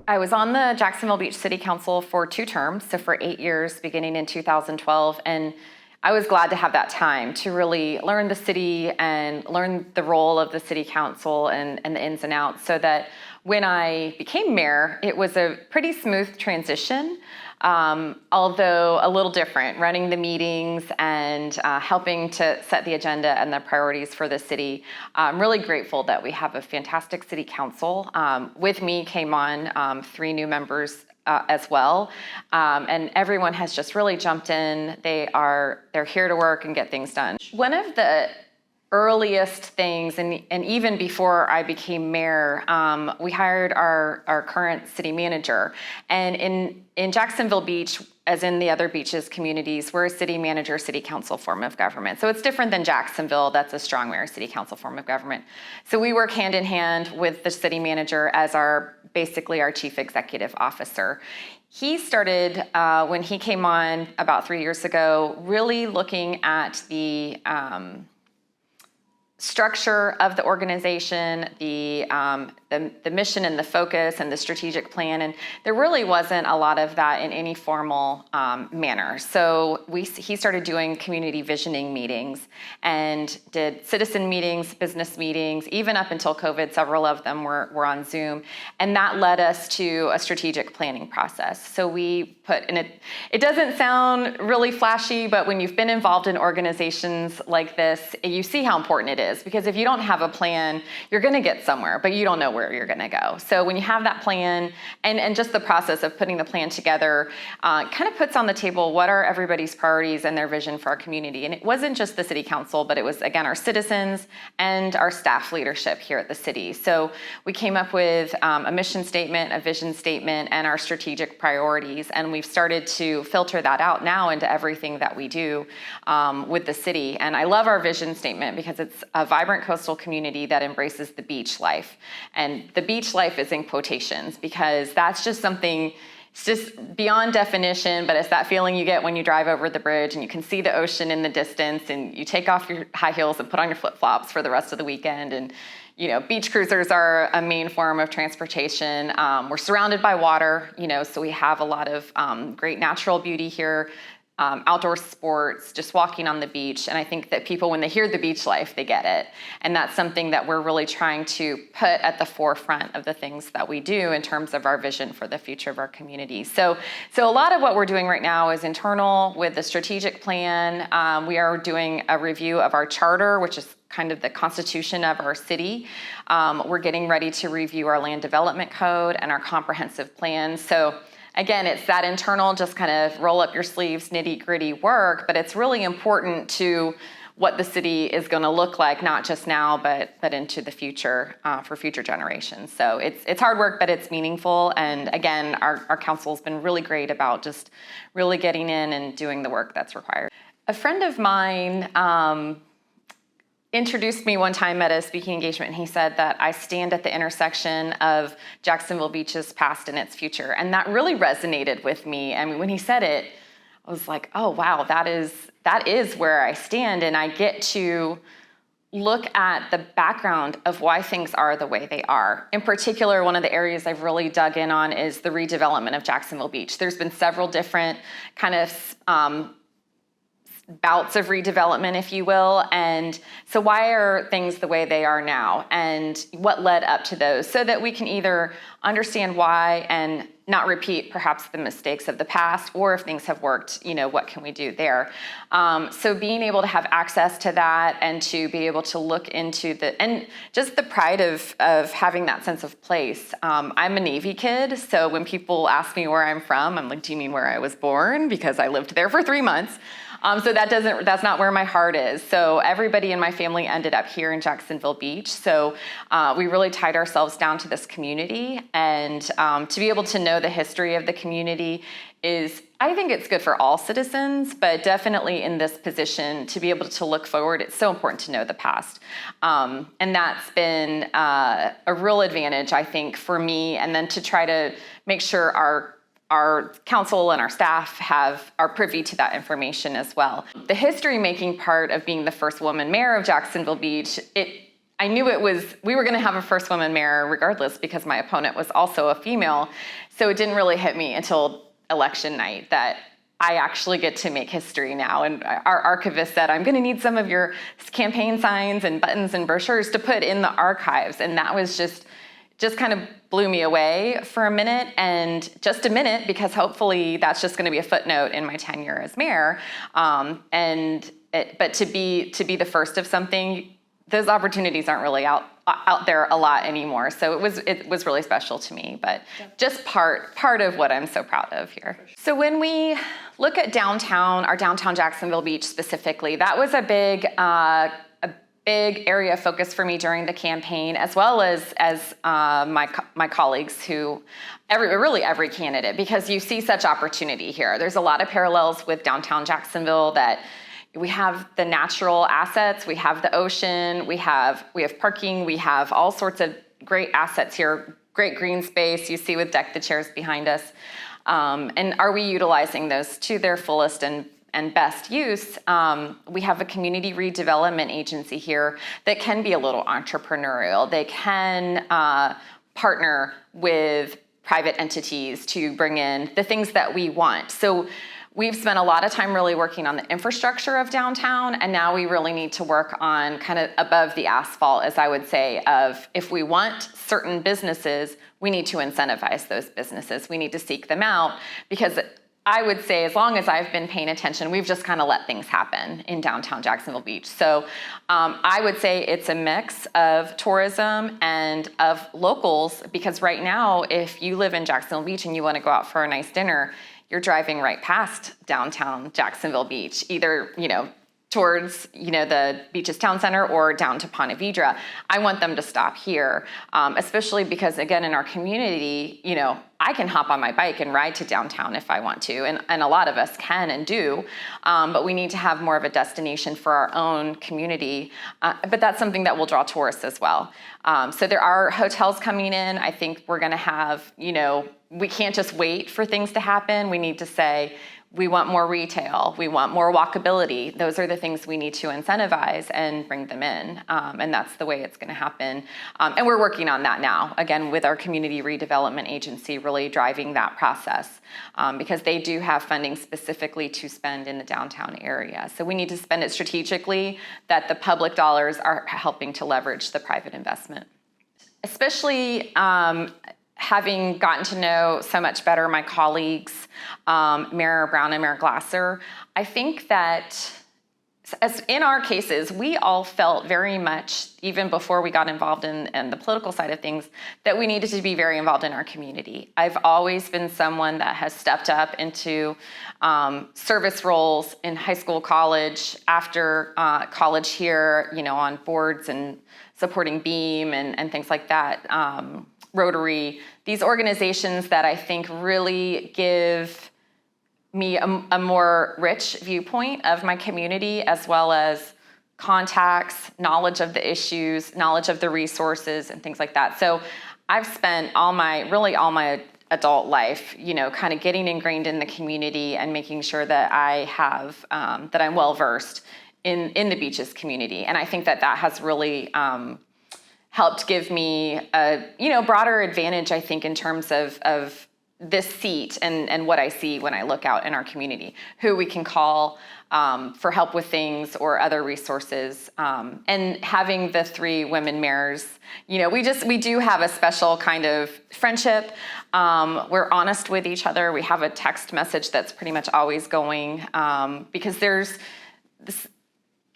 I was on the Jacksonville Beach City Council for 2 terms, so for 8 years, beginning in 2012, and I was glad to have that time to really learn the city and learn the role of the city council and the ins and outs, so that when I became mayor, it was a pretty smooth transition, although a little different, running the meetings and helping to set the agenda and the priorities for the city. I'm really grateful that we have a fantastic city council. With me came on 3 new members as well, and everyone has just really jumped in. They're here to work and get things done. One of the earliest things, and even before I became mayor, we hired our current city manager. And in Jacksonville Beach, as in the other beaches communities, we're a city manager, city council form of government. So it's different than Jacksonville. That's a strong mayor, city council form of government. So we work hand in hand with the city manager as basically our chief executive officer. He started, when he came on about 3 years ago, really looking at the structure of the organization, the mission and the focus and the strategic plan, and there really wasn't a lot of that in any formal manner. So he started doing community visioning meetings and did citizen meetings, business meetings, even up until COVID, several of them were on Zoom, and that led us to a strategic planning process. So we put, and it doesn't sound really flashy, but when you've been involved in organizations like this, you see how important it is, because if you don't have a plan, you're gonna get somewhere, but you don't know where you're gonna go. So when you have that plan, and just the process of putting the plan together, kind of puts on the table what are everybody's priorities and their vision for our community. And it wasn't just the city council, but it was, again, our citizens and our staff leadership here at the city. So we came up with a mission statement, a vision statement, and our strategic priorities. And we've started to filter that out now into everything that we do with the city. And I love our vision statement because it's a vibrant coastal community that embraces the beach life. And the beach life is in quotations because that's just something, it's just beyond definition, but it's that feeling you get when you drive over the bridge and you can see the ocean in the distance and you take off your high heels and put on your flip-flops for the rest of the weekend. And beach cruisers are a main form of transportation. We're surrounded by water, so we have a lot of great natural beauty here. Outdoor sports, just walking on the beach. And I think that people, when they hear the beach life, they get it. And that's something that we're really trying to put at the forefront of the things that we do in terms of our vision for the future of our community. So a lot of what we're doing right now is internal with the strategic plan. We are doing a review of our charter, which is kind of the constitution of our city. We're getting ready to review our land development code and our comprehensive plan. So again, it's that internal, just kind of roll up your sleeves, nitty-gritty work, but it's really important to what the city is going to look like, not just now, but into the future, for future generations. So it's hard work, but it's meaningful. And again, our council's been really great about just really getting in and doing the work that's required. A friend of mine introduced me one time at a speaking engagement, and he said that I stand at the intersection of Jacksonville Beach's past and its future. And that really resonated with me. I mean, when he said it, I was like, oh, wow, that is where I stand. And I get to look at the background of why things are the way they are. In particular, one of the areas I've really dug in on is the redevelopment of Jacksonville Beach. There's been several different kind of bouts of redevelopment, if you will. And so why are things the way they are now? And what led up to those, so that we can either understand why and not repeat perhaps the mistakes of the past, or if things have worked, what can we do there? So being able to have access to that and to be able to look into and just the pride of having that sense of place. I'm a Navy kid, so when people ask me where I'm from, I'm like, do you mean where I was born? Because I lived there for 3 months. So that's not where my heart is. So everybody in my family ended up here in Jacksonville Beach. So we really tied ourselves down to this community, and to be able to know the history of the community I think it's good for all citizens, but definitely in this position, to be able to look forward, it's so important to know the past. And that's been a real advantage, I think, for me, and then to try to make sure our council and our staff are privy to that information as well. The history-making part of being the first woman mayor of Jacksonville Beach, I knew we were going to have a first woman mayor regardless because my opponent was also a female. So it didn't really hit me until election night that I actually get to make history now. And our archivist said, I'm going to need some of your campaign signs and buttons and brochures to put in the archives. And that was just kind of blew me away for a minute, and just a minute, because hopefully that's just going to be a footnote in my tenure as mayor. But to be the first of something, those opportunities aren't really out there a lot anymore. So it was really special to me, but just part of what I'm so proud of here. So when we look at downtown, our downtown Jacksonville Beach specifically, that was a big area of focus for me during the campaign, as well as my colleagues who, every candidate, because you see such opportunity here. There's a lot of parallels with downtown Jacksonville that we have the natural assets, we have the ocean, we have parking, we have all sorts of great assets here, great green space you see with Deck the Chairs behind us. And are we utilizing those to their fullest and best use? We have a community redevelopment agency here that can be a little entrepreneurial. They can partner with private entities to bring in the things that we want. So we've spent a lot of time really working on the infrastructure of downtown, and now we really need to work on kind of above the asphalt, as I would say, of if we want certain businesses, we need to incentivize those businesses. We need to seek them out, because I would say as long as I've been paying attention, we've just kind of let things happen in downtown Jacksonville Beach. So I would say it's a mix of tourism and of locals, because right now, if you live in Jacksonville Beach and you want to go out for a nice dinner, you're driving right past downtown Jacksonville Beach, either, towards, the beach's town center or down to Ponte Vedra. I want them to stop here, especially because, again, in our community, I can hop on my bike and ride to downtown if I want to, and a lot of us can and do, but we need to have more of a destination for our own community, but that's something that will draw tourists as well. So there are hotels coming in. I think we're gonna have, we can't just wait for things to happen. We need to say, we want more retail, we want more walkability. Those are the things we need to incentivize and bring them in. And that's the way it's gonna happen. And we're working on that now, again, with our community redevelopment agency really driving that process, because they do have funding specifically to spend in the downtown area. So we need to spend it strategically, that the public dollars are helping to leverage the private investment. Especially having gotten to know so much better my colleagues, Mayor Brown and Mayor Glasser, I think that as in our cases, we all felt very much, even before we got involved in the political side of things, that we needed to be very involved in our community. I've always been someone that has stepped up into service roles in high school, college, after college here, on boards and supporting Beam and things like that. Rotary, these organizations that I think really give me a more rich viewpoint of my community, as well as contacts, knowledge of the issues, knowledge of the resources, and things like that. So I've spent all my adult life, kind of getting ingrained in the community and making sure that I have, that I'm well versed in the beaches community. And I think that has really helped give me a broader advantage, I think, in terms of this seat and what I see when I look out in our community, who we can call for help with things or other resources. And having the 3 women mayors, we do have a special kind of friendship. We're honest with each other. We have a text message that's pretty much always going, because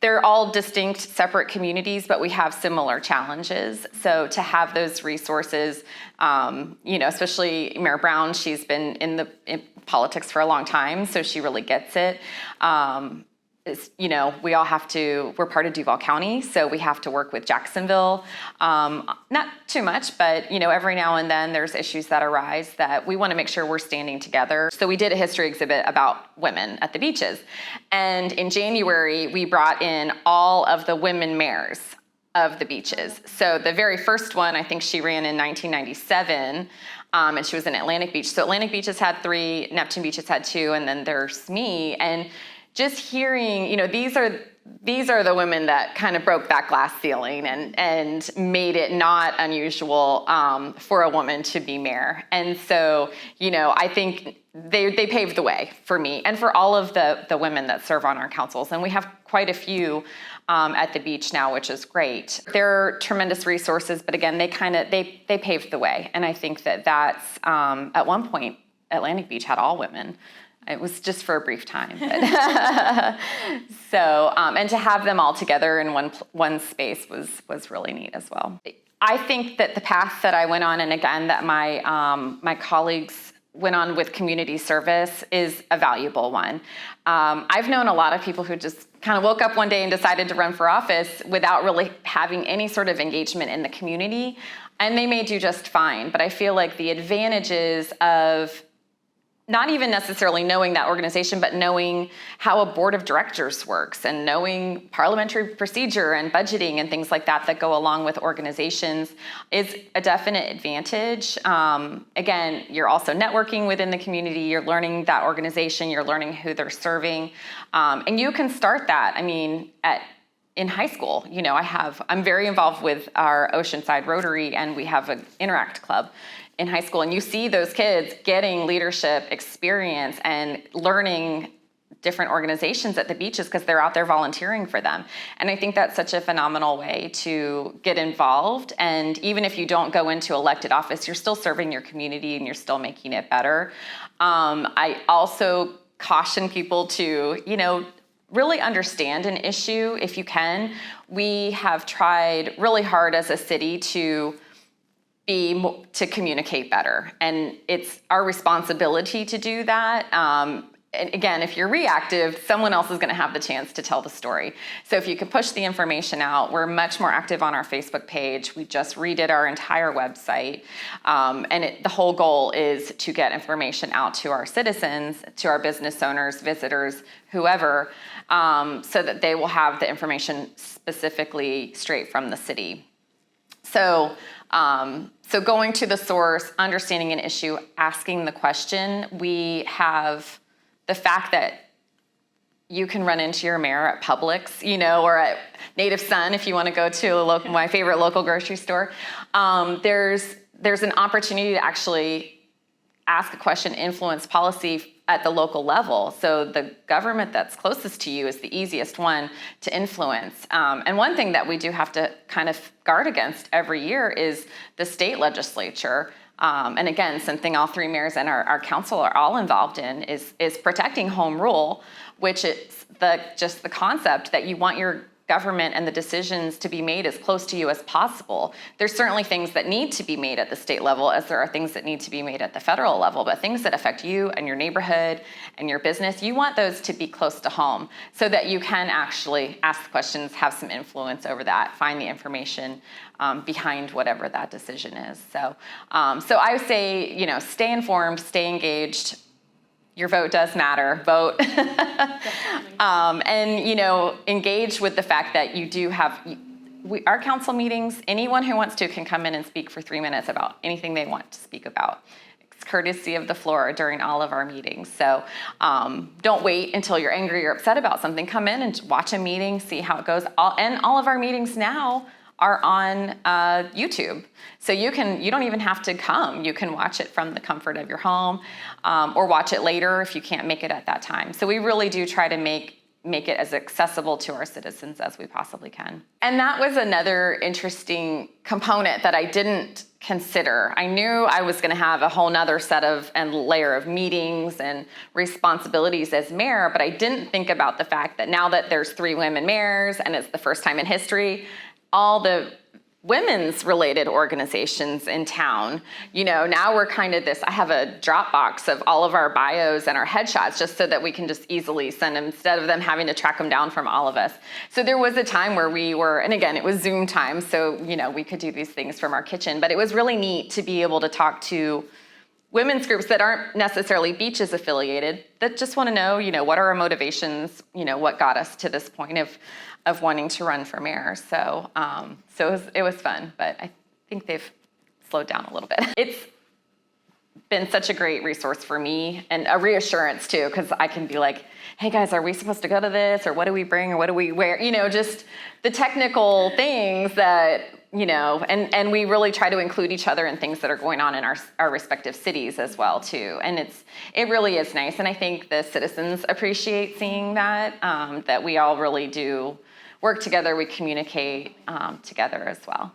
they're all distinct, separate communities, but we have similar challenges. So to have those resources, especially Mayor Brown, she's been in politics for a long time, so she really gets it. We all we're part of Duval County, so we have to work with Jacksonville. Not too much, but every now and then there's issues that arise that we want to make sure we're standing together. So we did a history exhibit about women at the beaches. And in January, we brought in all of the women mayors of the beaches. So the very first one, I think she ran in 1997, and she was in Atlantic Beach. So Atlantic Beach has had 3, Neptune Beach has had 2, and then there's me. And just hearing, these are these are the women that kind of broke that glass ceiling and made it not unusual for a woman to be mayor. And so, I think they paved the way for me and for all of the women that serve on our councils. And we have quite a few at the beach now, which is great. They're tremendous resources, but again, they paved the way. And I think that's, at one point, Atlantic Beach had all women. It was just for a brief time. But so, and to have them all together in one space was really neat as well. I think that the path that I went on, and again, that my colleagues went on with community service, is a valuable one. I've known a lot of people who just kind of woke up one day and decided to run for office without really having any sort of engagement in the community, and they may do just fine. But I feel like the advantages of not even necessarily knowing that organization, but knowing how a board of directors works and knowing parliamentary procedure and budgeting and things like that go along with organizations is a definite advantage. Again, you're also networking within the community, you're learning that organization, you're learning who they're serving, and you can start that. I mean, in high school, I'm very involved with our Oceanside Rotary, and we have an Interact Club in high school, and you see those kids getting leadership experience and learning different organizations at the beaches because they're out there volunteering for them. And I think that's such a phenomenal way to get involved. And even if you don't go into elected office, you're still serving your community and you're still making it better. I also caution people to, really understand an issue if you can. We have tried really hard as a city to communicate better. And it's our responsibility to do that. And again, if you're reactive, someone else is going to have the chance to tell the story. So if you could push the information out, we're much more active on our Facebook page. We just redid our entire website. And the whole goal is to get information out to our citizens, to our business owners, visitors, whoever, so that they will have the information specifically straight from the city. So going to the source, understanding an issue, asking the question. We have the fact that you can run into your mayor at Publix, or at Native Son if you want to go to my favorite local grocery store. There's an opportunity to actually ask a question, influence policy at the local level. So the government that's closest to you is the easiest one to influence. And one thing that we do have to kind of guard against every year is the state legislature. And again, something all three mayors and our council are all involved in is protecting home rule, which is just the concept that you want your government and the decisions to be made as close to you as possible. There's certainly things that need to be made at the state level, as there are things that need to be made at the federal level, but things that affect you and your neighborhood and your business, you want those to be close to home so that you can actually ask questions, have some influence over that, find the information behind whatever that decision is. So I would say, stay informed, stay engaged. Your vote does matter. Vote. And, engage with the fact that you do have our council meetings. Anyone who wants to can come in and speak for 3 minutes about anything they want to speak about. It's courtesy of the floor during all of our meetings. So don't wait until you're angry or upset about something. Come in and watch a meeting, see how it goes. All of our meetings now are on YouTube. So you don't even have to come. You can watch it from the comfort of your home, or watch it later if you can't make it at that time. So we really do try to make it as accessible to our citizens as we possibly can. And that was another interesting component that I didn't consider. I knew I was going to have a whole nother set of and layer of meetings and responsibilities as mayor, but I didn't think about the fact that now that there's 3 women mayors and it's the first time in history, all the women's related organizations in town, now we're kind of I have a Dropbox of all of our bios and our headshots just so that we can just easily send them instead of them having to track them down from all of us. So there was a time where we were, and again, it was Zoom time, so, we could do these things from our kitchen, but it was really neat to be able to talk to women's groups that aren't necessarily beaches affiliated, that just want to know, what are our motivations, what got us to this point of wanting to run for mayor. So it was fun, but I think they've slowed down a little bit. It's been such a great resource for me and a reassurance too, because I can be like, hey guys, are we supposed to go to this, or what do we bring, or what do we wear? just the technical things that, and we really try to include each other in things that are going on in our respective cities as well too. And it really is nice. And I think the citizens appreciate seeing that, that we all really do work together, we communicate together as well.